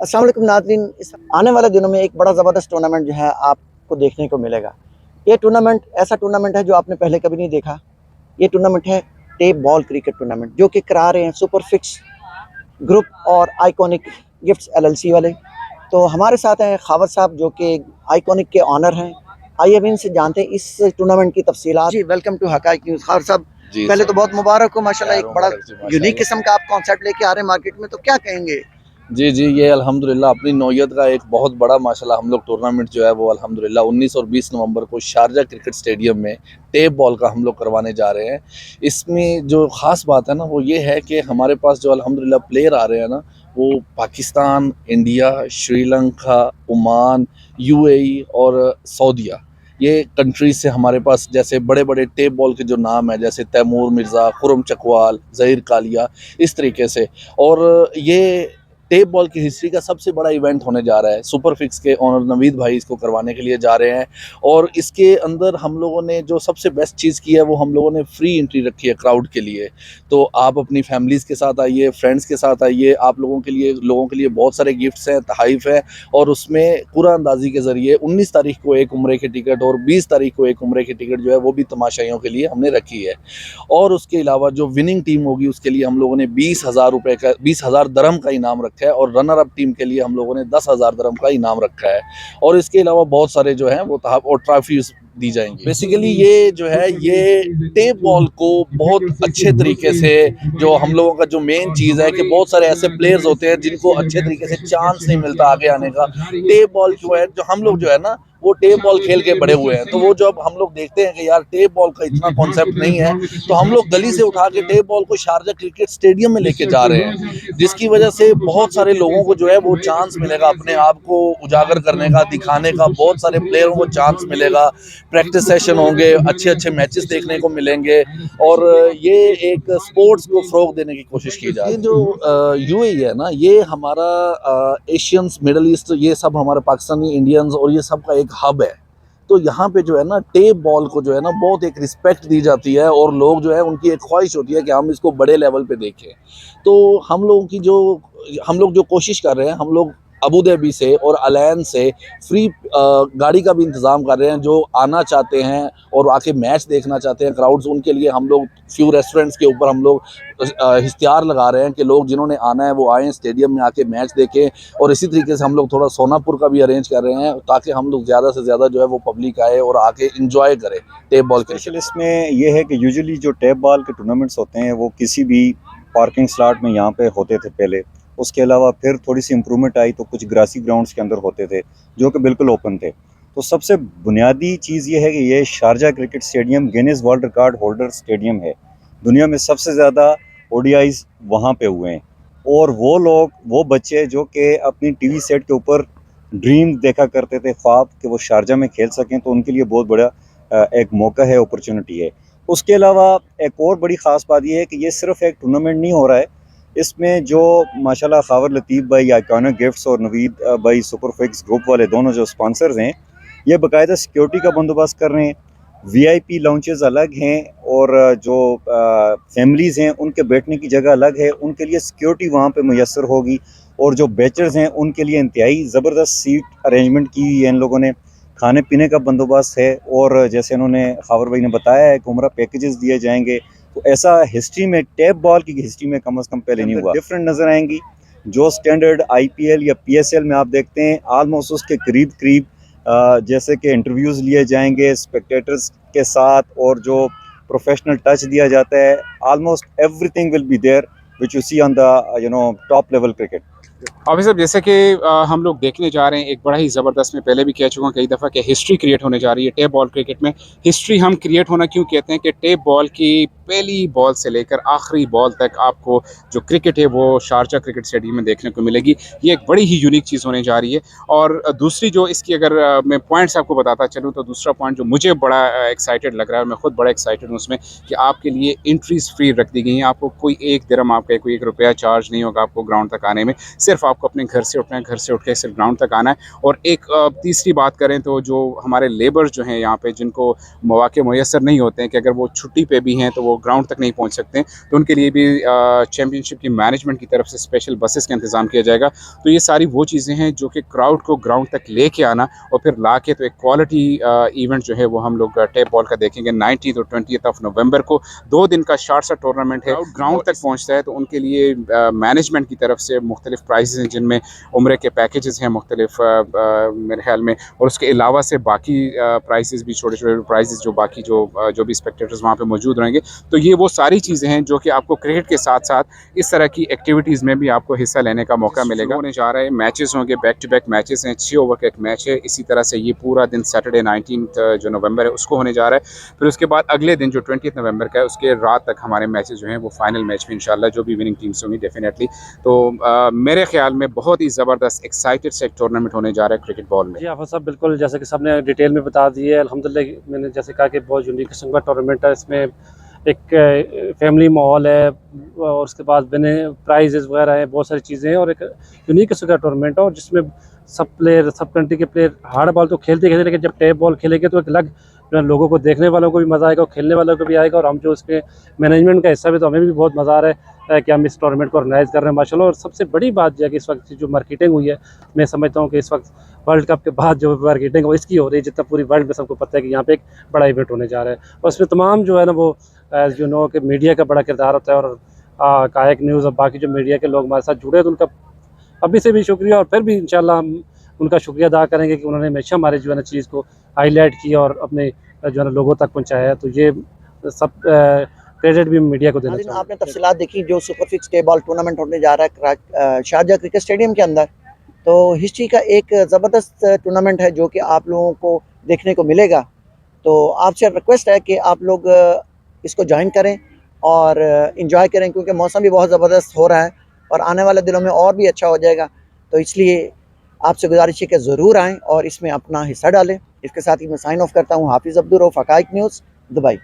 अस्सलाम वालेकुम नाज़रीन, इस आने वाले दिनों में एक बड़ा ज़बरदस्त टूर्नामेंट जो है आपको देखने को मिलेगा। ये टूर्नामेंट ऐसा टूर्नामेंट है जो आपने पहले कभी नहीं देखा। ये टूर्नामेंट है टेप बॉल क्रिकेट टूर्नामेंट, जो कि करा रहे हैं सुपर फिक्स ग्रुप और आइकॉनिक गिफ्ट्स एलएलसी वाले। तो हमारे साथ हैं खावर साहब, जो कि आइकॉनिक के ऑनर हैं। आइए अब इनसे जानते हैं इस टूर्नामेंट की तफसीलात। जी, वेलकम टू हकाइक न्यूज़। खावर साहब, जी पहले सर। तो बहुत मुबारक हो माशाल्लाह, खैर एक बड़ा मुबारक जी, यूनिक माशाल्लाह। किस्म का आप कॉन्सेप्ट लेके आ रहे हैं मार्केट में, तो क्या कहेंगे? जी, जी, ये अल्हम्दुलिल्लाह अपनी नौइयत का एक बहुत बड़ा माशाल्लाह हम लोग टूर्नामेंट जो है वो अल्हम्दुलिल्लाह 19 और 20 नवंबर को शारजा क्रिकेट स्टेडियम में टेप बॉल का हम लोग करवाने जा रहे हैं। इसमें जो ख़ास बात है ना वो ये है कि हमारे पास जो अल्हम्दुलिल्लाह प्लेयर आ रहे हैं ना, वो Pakistan, India, Sri Lanka, Oman, UAE और सऊदीया, ये कंट्रीज़ से हमारे पास जैसे बड़े-बड़े टेप बॉल के जो नाम हैं, जैसे तैमूर मिर्ज़ा, खुर्रम चकवाल, ज़हीर कालिया, इस तरीके से। और ये टेप बॉल की हिस्ट्री का सबसे बड़ा इवेंट होने जा रहा है। सुपर फिक्स के ऑनर नवीद भाई इसको करवाने के लिए जा रहे हैं। और इसके अंदर हम लोगों ने जो सबसे बेस्ट चीज़ की है वो हम लोगों ने फ्री एंट्री रखी है क्राउड के लिए। तो आप अपनी फैमिलीज़ के साथ आइए, फ्रेंड्स के साथ आइए। आप लोगों के लिए बहुत सारे गिफ्ट्स हैं, तोहफ़े हैं। और उसमें कुरान-अंदाज़ी के ज़रिए 19 तारीख को एक उम्रे की टिकट और 20 तारीख को एक उम्रे की टिकट जो है वो भी तमाशाइयों के लिए हमने रखी है। और उसके अलावा जो विनिंग टीम होगी उसके लिए हम लोगों ने 20,000 दरहम का इनाम रखा है। और रनर अप टीम के लिए हम लोगों ने 10,000 दरहम का इनाम रखा है। और इसके अलावा बहुत सारे जो हैं वो और ट्रॉफीज दी जाएंगी। बेसिकली ये जो है ये टेप बॉल को बहुत अच्छे तरीके से, जो हम लोगों का जो मेन चीज़ है कि बहुत सारे ऐसे प्लेयर्स होते हैं जिनको अच्छे तरीके से चांस नहीं मिलता आगे आने का। टेप बॉल जो है, जो हम लोग जो है ना वो टेप बॉल खेल के बड़े हुए हैं, तो वो जब हम लोग देखते हैं कि यार टेप बॉल का इतना कॉन्सेप्ट नहीं है, तो हम लोग गली से उठा के टेप बॉल को शारजा क्रिकेट स्टेडियम में लेके जा रहे हैं, जिसकी वजह से बहुत सारे लोगों को जो है वो चांस मिलेगा अपने आप को उजागर करने का, दिखाने का। बहुत सारे प्लेयरों को चांस मिलेगा, प्रैक्टिस सेशन होंगे, अच्छे अच्छे मैचेस देखने को मिलेंगे। और ये एक स्पोर्ट्स को फ़रोग देने की कोशिश की जा रही है। ये जो यूएई है ना, ये हमारा एशियंस, मिडल ईस्ट, ये सब हमारे पाकिस्तानी इंडियंस और ये सब का एक हब है। तो यहाँ पे जो है ना टेप बॉल को जो है ना बहुत एक रिस्पेक्ट दी जाती है, और लोग जो है उनकी एक ख्वाहिश होती है कि हम इसको बड़े लेवल पे देखें। तो हम लोग जो कोशिश कर रहे हैं, हम लोग अबू धाबी से और अलैन से फ्री गाड़ी का भी इंतज़ाम कर रहे हैं। जो आना चाहते हैं और आके मैच देखना चाहते हैं क्राउड्स, उनके लिए हम लोग फ्यू रेस्टोरेंट्स के ऊपर हम लोग इश्तिहार लगा रहे हैं कि लोग जिन्होंने आना है वो आएँ, स्टेडियम में आके मैच देखें। और इसी तरीके से हम लोग थोड़ा सोनापुर का भी अरेंज कर रहे हैं, ताकि हम लोग ज़्यादा से ज़्यादा जो है वो पब्लिक आए और आके इंजॉय करे टेप बॉल के। स्पेशल इसमें ये है कि यूजुअली जो टेप बॉल के टूर्नामेंट्स होते हैं वो किसी भी पार्किंग स्लॉट में यहाँ पे होते थे पहले। उसके अलावा फिर थोड़ी सी इम्प्रूवमेंट आई तो कुछ ग्रासी ग्राउंड्स के अंदर होते थे जो कि बिल्कुल ओपन थे। तो सबसे बुनियादी चीज़ ये है कि ये Sharjah cricket stadium Guinness world record holder stadium है। दुनिया में सबसे ज़्यादा ओडीआईज वहाँ पे हुए हैं। और वो लोग, वो बच्चे जो कि अपनी टीवी सेट के ऊपर ड्रीम देखा करते थे, ख्वाब कि वो शारजा में खेल सकें, तो उनके लिए बहुत बड़ा एक मौका है, अपॉर्चुनिटी है। उसके अलावा एक और बड़ी ख़ास बात यह है कि ये सिर्फ एक टूर्नामेंट नहीं हो रहा है, इसमें जो माशाल्लाह खावर लतीफ़ भाई आइकॉनिक गिफ्ट्स और नवीद भाई सुपर फिक्स ग्रुप वाले दोनों जो स्पॉन्सर्स हैं, ये बाकायदा सिक्योरिटी का बंदोबस्त कर रहे हैं। वीआईपी लाउंजेस अलग हैं, और जो फैमिलीज़ हैं उनके बैठने की जगह अलग है, उनके लिए सिक्योरिटी वहाँ पे मैसर होगी। और जो बैचर्स हैं उनके लिए इंतहाई ज़बरदस्त सीट अरेंजमेंट की हुई है इन लोगों ने। खाने पीने का बंदोबस्त है, और जैसे उन्होंने खावर भाई ने बताया है कि उम्रा पैकेजेस दिए जाएंगे। तो ऐसा हिस्ट्री में, टैप बॉल की हिस्ट्री में कम से कम पहले नहीं हुआ। डिफरेंट नज़र आएंगी। जो स्टैंडर्ड आईपीएल या पीएसएल में आप देखते हैं, आलमोस्ट उसके करीब करीब जैसे कि इंटरव्यूज़ लिए जाएंगे स्पेक्टेटर्स के साथ, और जो प्रोफेशनल टच दिया जाता है, almost everything will be there which you see on the top level cricket. Office साहब, जैसे कि हम लोग देखने जा रहे हैं एक बड़ा ही ज़बरदस्त, मैं पहले भी कह चुका हूँ कई दफ़ा कि हिस्ट्री क्रिएट होने जा रही है टेप बॉल क्रिकेट में। हिस्ट्री हम क्रिएट होना क्यों कहते हैं कि टेप बॉल की पहली बॉल से लेकर आखिरी बॉल तक आपको जो क्रिकेट है वो शारजा क्रिकेट स्टेडियम में देखने को मिलेगी। ये एक बड़ी ही यूनिक चीज़ होने जा रही है। और दूसरी जो इसकी, अगर मैं पॉइंट्स आपको बताता चलूँ, तो दूसरा पॉइंट जो मुझे बड़ा एक्साइटेड लग रहा है, मैं खुद बड़ा एक्साइटेड हूँ उसमें, कि आपके लिए एंट्रीज फ्री रख दी गई हैं। आपको कोई एक दिरहम, आपका कोई एक रुपया चार्ज नहीं होगा आपको ग्राउंड तक आने में। सिर्फ आपको अपने घर से उठना है, घर से उठ के सिर्फ ग्राउंड तक आना है। और एक तीसरी बात करें तो जो हमारे लेबर्स जो हैं यहाँ पे, जिनको मौके मुयसर नहीं होते हैं कि अगर वो छुट्टी पे भी हैं तो वो ग्राउंड तक नहीं पहुँच सकते, तो उनके लिए भी चैम्पियनशिप की मैनेजमेंट की तरफ से स्पेशल बसेस का इंतज़ाम किया जाएगा। तो ये सारी वो चीज़ें हैं जो कि क्राउड को ग्राउंड तक लेके आना और फिर ला के तो एक क्वालिटी इवेंट जो है वो हम लोग टेप बॉल का देखेंगे 19 और 20 ऑफ नवंबर को। 2 दिन का शार्ट सा टूर्नामेंट है, ग्राउंड तक पहुँचता है तो उनके लिए मैनेजमेंट की तरफ से मुख्तलिफ प्राइजेज़ हैं, जिनमें उम्रे के पैकेजेस हैं मुख्तलिफ मेरे ख्याल में, और उसके अलावा से बाकी प्राइजेज़ भी, छोटे छोटे प्राइजेज़ जो बाकी जो भी स्पेक्टेटर्स वहाँ पे मौजूद रहेंगे। तो ये वो सारी चीज़ें हैं जो कि आपको क्रिकेट के साथ साथ इस तरह की एक्टिविटीज़ में भी आपको हिस्सा लेने का मौका मिलेगा। होने जा रहा है, मैचेस होंगे, बैक टू बैक मैचेस हैं, 6 ओवर का एक मैच है। इसी तरह से ये पूरा दिन सैटरडे 19 जो नवंबर है उसको होने जा रहा है। फिर उसके बाद अगले दिन जो 20 नवंबर का है उसके रात तक हमारे मैचेस जो हैं वो फाइनल मैच में इंशाल्लाह जो भी विनिंग टीम्स होंगी डेफिनेटली। तो मेरे ख्याल में बहुत ही ज़बरदस्त एक्साइटेड से एक टूर्नामेंट होने जा रहा है क्रिकेट बॉल में। जी आफा साहब, बिल्कुल जैसे कि सबने डिटेल में बता दी है। अल्हम्दुलिल्लाह मैंने जैसे कहा कि बहुत यूनिक किस्म का टूर्नामेंट है। इसमें एक फैमिली माहौल है और उसके बाद बने प्राइजेज़ वगैरह हैं, बहुत सारी चीज़ें हैं और एक यूनिक किस्म का टूर्नामेंट है। और जिसमें सब प्लेयर, सब कंट्री के प्लेयर हार्ड बॉल तो खेलते खेलते, लेकिन जब टेप बॉल खेलेंगे तो एक अलग जो है लोगों को, देखने वालों को भी मज़ा आएगा और खेलने वालों को भी आएगा। और हम जो इसके मैनेजमेंट का हिस्सा भी, तो हमें भी बहुत मज़ा आ रहा है कि हम इस टूर्नामेंट को ऑर्गेनाइज़ कर रहे हैं माशाल्लाह। और सबसे बड़ी बात यह है कि इस वक्त जो मार्केटिंग हुई है, मैं समझता हूँ कि इस वक्त वर्ल्ड कप के बाद जो मार्केटिंग वो इसकी हो रही है, जितना पूरी वर्ल्ड में सबको पता है कि यहाँ पे एक बड़ा इवेंट होने जा रहा है। और उसमें तमाम जो है ना वो एज़ यू नो कि मीडिया का बड़ा किरदार होता है। और कायक न्यूज़ और बाकी जो मीडिया के लोग हमारे साथ जुड़े हैं तो उनका अभी से भी शुक्रिया, और फिर भी इंशाल्लाह हम उनका शुक्रिया अदा करेंगे कि उन्होंने हमेशा हमारे जो है ना चीज़ को हाईलाइट किया और अपने जो है ना लोगों तक पहुँचाया। तो ये सब क्रेडिट भी मीडिया को देना नाज़रीन, चाहिए। आपने तफसीलात देखी जो super fix tape ball tournament होने जा रहा है शारजा क्रिकेट स्टेडियम के अंदर। तो हिस्ट्री का एक ज़बरदस्त टूर्नामेंट है जो कि आप लोगों को देखने को मिलेगा। तो आपसे रिक्वेस्ट है कि आप लोग इसको ज्वाइन करें और इन्जॉय करें, क्योंकि मौसम भी बहुत ज़बरदस्त हो रहा है और आने वाले दिनों में और भी अच्छा हो जाएगा। तो इसलिए आपसे गुजारिश है कि ज़रूर आएँ और इसमें अपना हिस्सा डालें। इसके साथ ही मैं साइन ऑफ करता हूँ। हाफिज़ अब्दुल रऊफ़, हक़ाइक़ न्यूज़, दुबई।